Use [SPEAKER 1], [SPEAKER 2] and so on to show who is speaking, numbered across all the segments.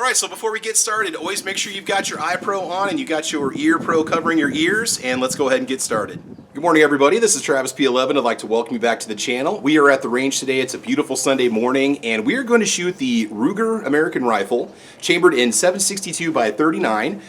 [SPEAKER 1] All right, so before we get started, always make sure you've got your eye pro on and you got your ear pro covering your ears, and let's go ahead and get started. Good morning, everybody. This is Travis P11. I'd like to welcome you back to the channel. We are at the range today. It's a beautiful Sunday morning, and we are going to shoot the Ruger American Rifle, chambered in 7.62 by 39.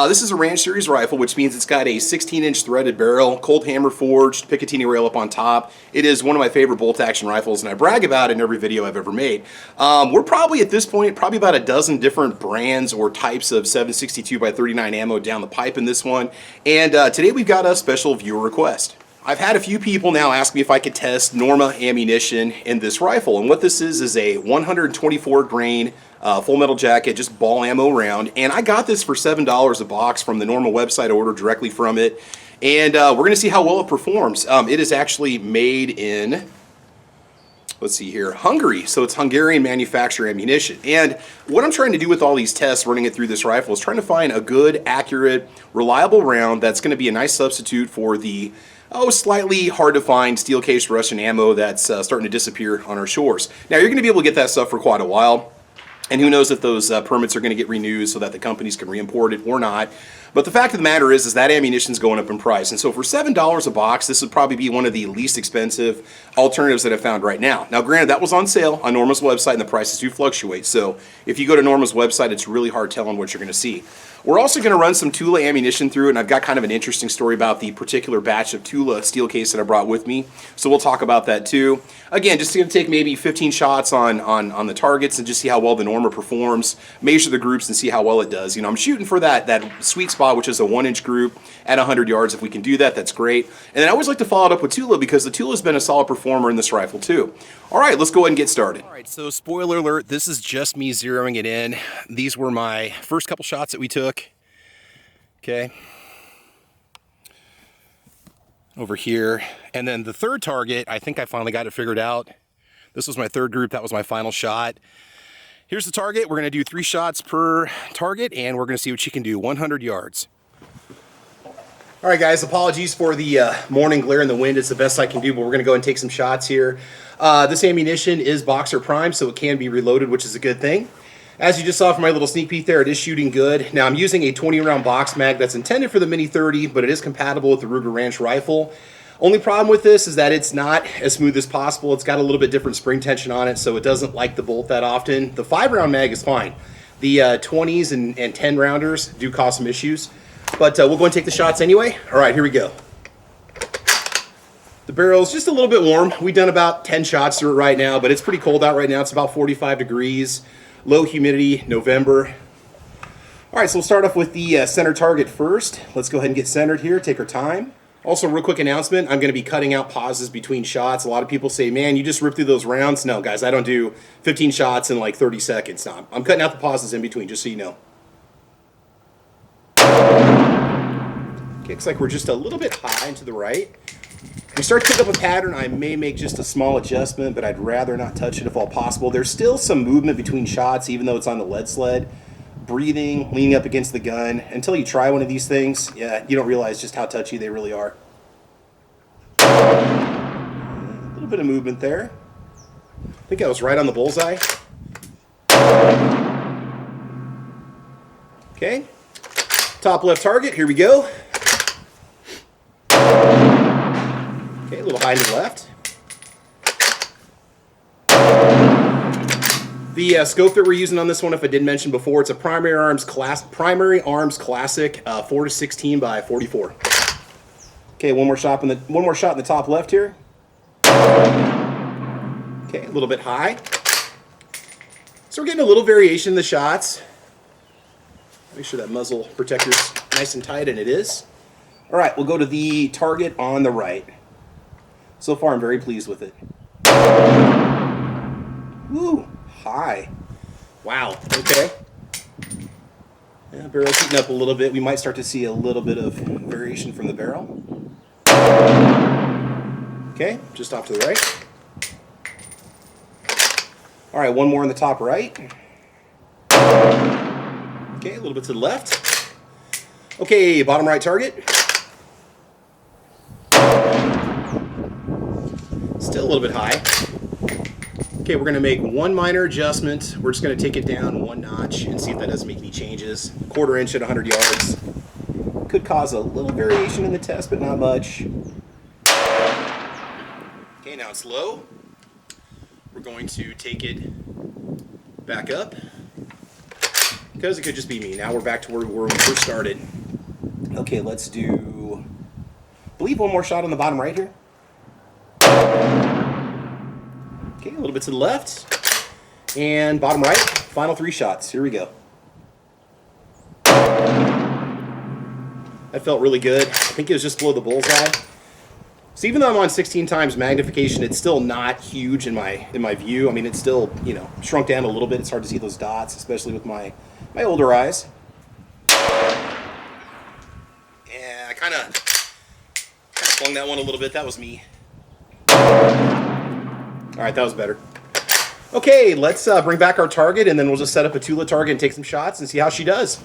[SPEAKER 1] This is a Ranch Series rifle, which means it's got a 16-inch threaded barrel, cold hammer forged, Picatinny rail up on top. It is one of my favorite bolt-action rifles, and I brag about it in every video I've ever made. We're probably, at this point, about a dozen different brands or types of 7.62 by 39 ammo down the pipe in this one, and today we've got a special viewer request. I've had a few people now ask me if I could test Norma ammunition in this rifle, and what this is a 124 grain full metal jacket, just ball ammo round, and I got this for $7 a box from the Norma website. I ordered directly from it, and we're going to see how well it performs. It is actually made in, let's see here, Hungary, so it's Hungarian manufacturer ammunition. And what I'm trying to do with all these tests running it through this rifle is trying to find a good, accurate, reliable round that's going to be a nice substitute for the slightly hard to find steel case Russian ammo that's starting to disappear on our shores. Now, you're going to be able to get that stuff for quite a while, and who knows if those permits are going to get renewed so that the companies can re-import it or not. But the fact of the matter is that ammunition's going up in price. And so for $7 a box, this would probably be one of the least expensive alternatives that I've found right now. Now, granted, that was on sale on Norma's website, and the prices do fluctuate. So if you go to Norma's website, it's really hard telling what you're going to see. We're also going to run some Tula ammunition through it, and I've got kind of an interesting story about the particular batch of Tula steel case that I brought with me. So we'll talk about that too. Again, just going to take maybe 15 shots on the targets and just see how well the Norma performs, measure the groups, and see how well it does. You know, I'm shooting for that sweet spot, which is a 1-inch group at 100 yards. If we can do that, that's great. And then I always like to follow it up with Tula because the Tula's been a solid performer in this rifle too. All right, let's go ahead and get started. All right, so spoiler alert, this is just me zeroing it in. These were my first couple shots that we took. Okay. Over here. And then the third target, I think I finally got it figured out. This was my third group. That was my final shot. Here's the target. We're going to do 3 shots per target, and we're going to see what she can do. 100 yards. All right, guys, apologies for the morning glare in the wind. It's the best I can do, but we're going to go and take some shots here. This ammunition is boxer prime, so it can be reloaded, which is a good thing. As you just saw from my little sneak peek there, it is shooting good. Now, I'm using a 20-round box mag that's intended for the Mini 30, but it is compatible with the Ruger Ranch rifle. Only problem with this is that it's not as smooth as possible. It's got a little bit different spring tension on it, so it doesn't like the bolt that often. The 5-round mag is fine. The 20s and 10-rounders do cause some issues, but we'll go and take the shots anyway. All right, here we go. The barrel's just a little bit warm. We've done about 10 shots through it right now, but it's pretty cold out right now. It's about 45 degrees. Low humidity, November. All right, so we'll start off with the center target first. Let's go ahead and get centered here, take our time. Also, real quick announcement, I'm going to be cutting out pauses between shots. A lot of people say, man, you just ripped through those rounds. No, guys, I don't do 15 shots in like 30 seconds. No, I'm cutting out the pauses in between, just so you know. Okay, looks like we're just a little bit high and to the right. We start to pick up a pattern. I may make just a small adjustment, but I'd rather not touch it if all possible. There's still some movement between shots, even though it's on the lead sled. Breathing, leaning up against the gun. Until you try one of these things, yeah, you don't realize just how touchy they really are. A little bit of movement there. I think I was right on the bullseye. Okay. Top left target, here we go. Okay, a little high to the left. The scope that we're using on this one, if I didn't mention before, it's a Primary Arms Classic 4-16 by 44. Okay, one more shot in the top left here. Okay, a little bit high. So we're getting a little variation in the shots. Make sure that muzzle protector's nice and tight, and it is. All right, we'll go to the target on the right. So far, I'm very pleased with it. Woo, high. Wow, okay. Yeah, barrel's heating up a little bit. We might start to see a little bit of variation from the barrel. Okay, just off to the right. All right, one more in the top right. Okay, a little bit to the left. Okay, bottom right target. Still a little bit high. Okay, we're gonna make one minor adjustment. We're just gonna take it down one notch and see if that doesn't make any changes. 1/4 inch at 100 yards. Could cause a little variation in the test, but not much. Okay, now it's low. We're going to take it back up, because it could just be me. Now we're back to where we were when we first started. Okay, let's do, I believe, one more shot on the bottom right here. Okay, a little bit to the left. And bottom right, final 3 shots. Here we go. That felt really good. I think it was just below the bullseye. So even though I'm on 16 times magnification, it's still not huge in my view. I mean, it's still, you know, shrunk down a little bit. It's hard to see those dots, especially with my older eyes. Yeah, I kind of flung that one a little bit. That was me. All right, that was better. Okay, let's bring back our target, and then we'll just set up a Tula target and take some shots and see how she does.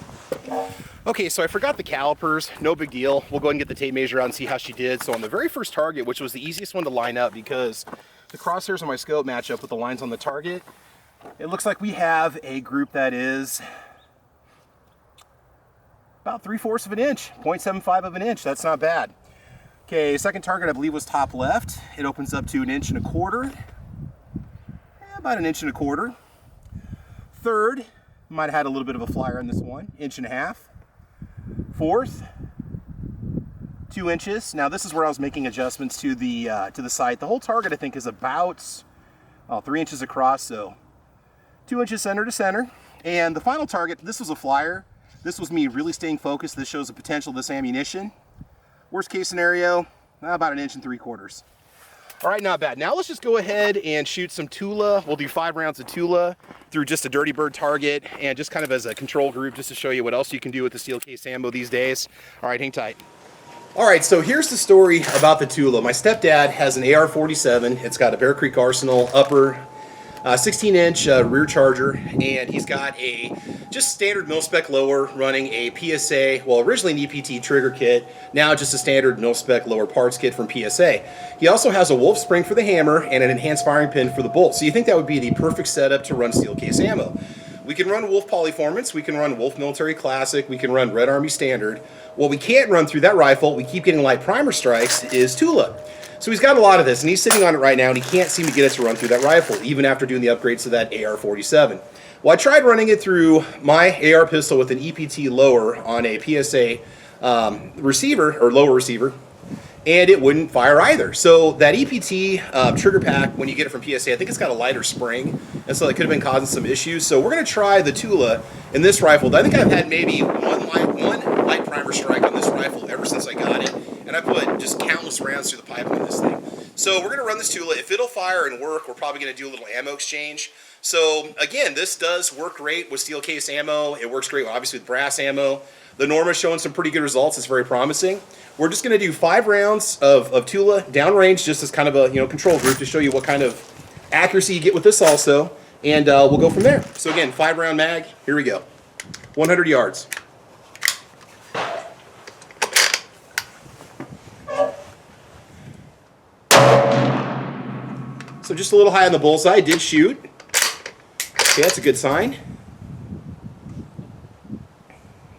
[SPEAKER 1] Okay, so I forgot the calipers. No big deal. We'll go ahead and get the tape measure out and see how she did. So on the very first target, which was the easiest one to line up because the crosshairs on my scope match up with the lines on the target, it looks like we have a group that is about 3/4 of an inch, 0.75 of an inch. That's not bad. Okay, second target I believe was top left. It opens up to 1.25 inches. About 1.25 inches. Third, might have had a little bit of a flyer on this one, 1.5 inches. Fourth, 2 inches. Now this is where I was making adjustments to the sight. The whole target I think is about 3 inches across, so 2 inches center to center. And the final target, this was a flyer. This was me really staying focused. This shows the potential of this ammunition. Worst case scenario, about 1.75 inches. All right, not bad. Now let's just go ahead and shoot some Tula. We'll do 5 rounds of Tula through just a dirty bird target and just kind of as a control group just to show you what else you can do with the steel case ammo these days. All right, hang tight. All right, so here's the story about the Tula. My stepdad has an AR-47. It's got a Bear Creek Arsenal upper 16-inch rear charger, and he's got a just standard mil-spec lower running a PSA, well originally an EPT trigger kit, now just a standard mil-spec lower parts kit from PSA. He also has a Wolf spring for the hammer and an enhanced firing pin for the bolt, so you think that would be the perfect setup to run steel case ammo. We can run Wolf Polyformance, we can run Wolf Military Classic, we can run Red Army Standard. What we can't run through that rifle, we keep getting light primer strikes, is Tula. So he's got a lot of this, and he's sitting on it right now, and he can't seem to get it to run through that rifle, even after doing the upgrades to that AR-47. Well, I tried running it through my AR pistol with an EPT lower on a PSA receiver, or lower receiver, and it wouldn't fire either. So that EPT trigger pack, when you get it from PSA, I think it's got a lighter spring, and so it could have been causing some issues. So we're going to try the Tula in this rifle. I think I've had maybe one light primer strike on this rifle ever since I got it. And I put just countless rounds through the pipe on this thing. So we're going to run this Tula. If it'll fire and work, we're probably going to do a little ammo exchange. So again, this does work great with steel case ammo. It works great, obviously, with brass ammo. The Norma's showing some pretty good results. It's very promising. We're just going to do 5 rounds of Tula downrange, just as kind of a control group to show you what kind of accuracy you get with this also. And we'll go from there. So again, 5-round mag. Here we go. 100 yards. So just a little high on the bullseye, did shoot. Okay, that's a good sign.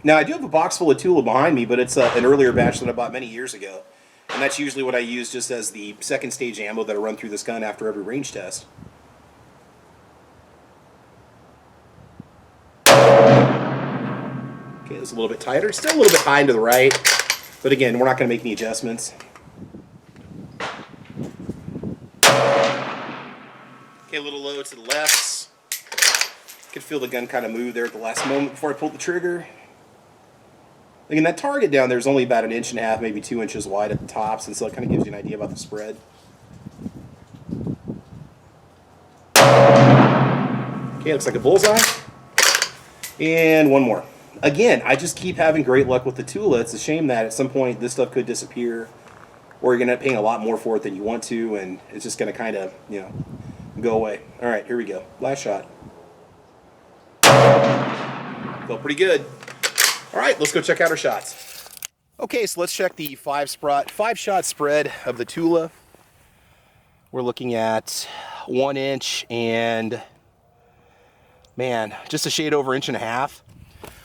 [SPEAKER 1] Now I do have a box full of Tula behind me, but it's an earlier batch that I bought many years ago. And that's usually what I use just as the second stage ammo that I run through this gun after every range test. Okay, it's a little bit tighter. Still a little bit high and to the right. But again, we're not going to make any adjustments. A little low to the left. Could feel the gun kind of move there at the last moment before I pulled the trigger. Again, that target down there is only about 1.5 inches, maybe 2 inches wide at the tops, and so it kind of gives you an idea about the spread. Okay, looks like a bullseye. And one more. Again, I just keep having great luck with the Tula. It's a shame that at some point this stuff could disappear, or you're going to end up paying a lot more for it than you want to, and it's just going to kind of, go away. All right, here we go. Last shot. Felt pretty good. All right, let's go check out our shots. Okay, so let's check the 5-shot spread of the Tula. we're looking at 1 inch and, man, just a shade over 1.5 inches.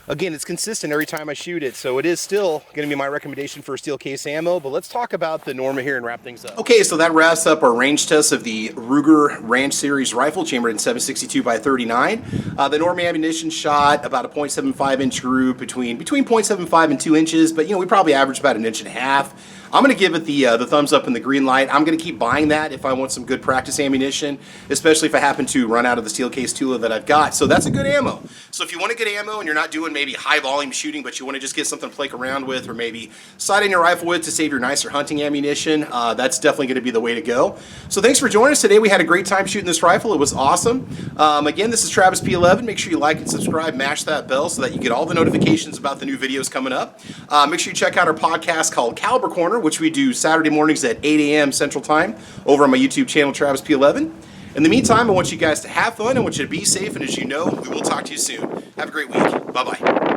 [SPEAKER 1] Again, it's consistent every time I shoot it, so it is still going to be my recommendation for steel case ammo, but let's talk about the Norma here and wrap things up. Okay, so that wraps up our range test of the Ruger Ranch Series rifle, chambered in 7.62 by 39. The Norma ammunition shot about a 0.75 inch group between 0.75 and 2 inches, but we probably averaged about 1.5 inches. I'm going to give it the thumbs up and the green light. I'm going to keep buying that if I want some good practice ammunition, especially if I happen to run out of the steel case Tula that I've got. So that's a good ammo. So if you want to get ammo and you're not doing maybe high volume shooting, but you want to just get something to play around with, or maybe sight in your rifle with to save your nicer hunting ammunition, that's definitely going to be the way to go. So thanks for joining us today. We had a great time shooting this rifle. It was awesome. Again, this is Travis P11. Make sure you like and subscribe, mash that bell so that you get all the notifications about the new videos coming up. Make sure you check out our podcast called Caliber Corner, which we do Saturday mornings at 8 a.m. Central Time over on my YouTube channel, Travis P11. In the meantime, I want you guys to have fun. I want you to be safe, and as you know, we will talk to you soon. Have a great week. Bye-bye.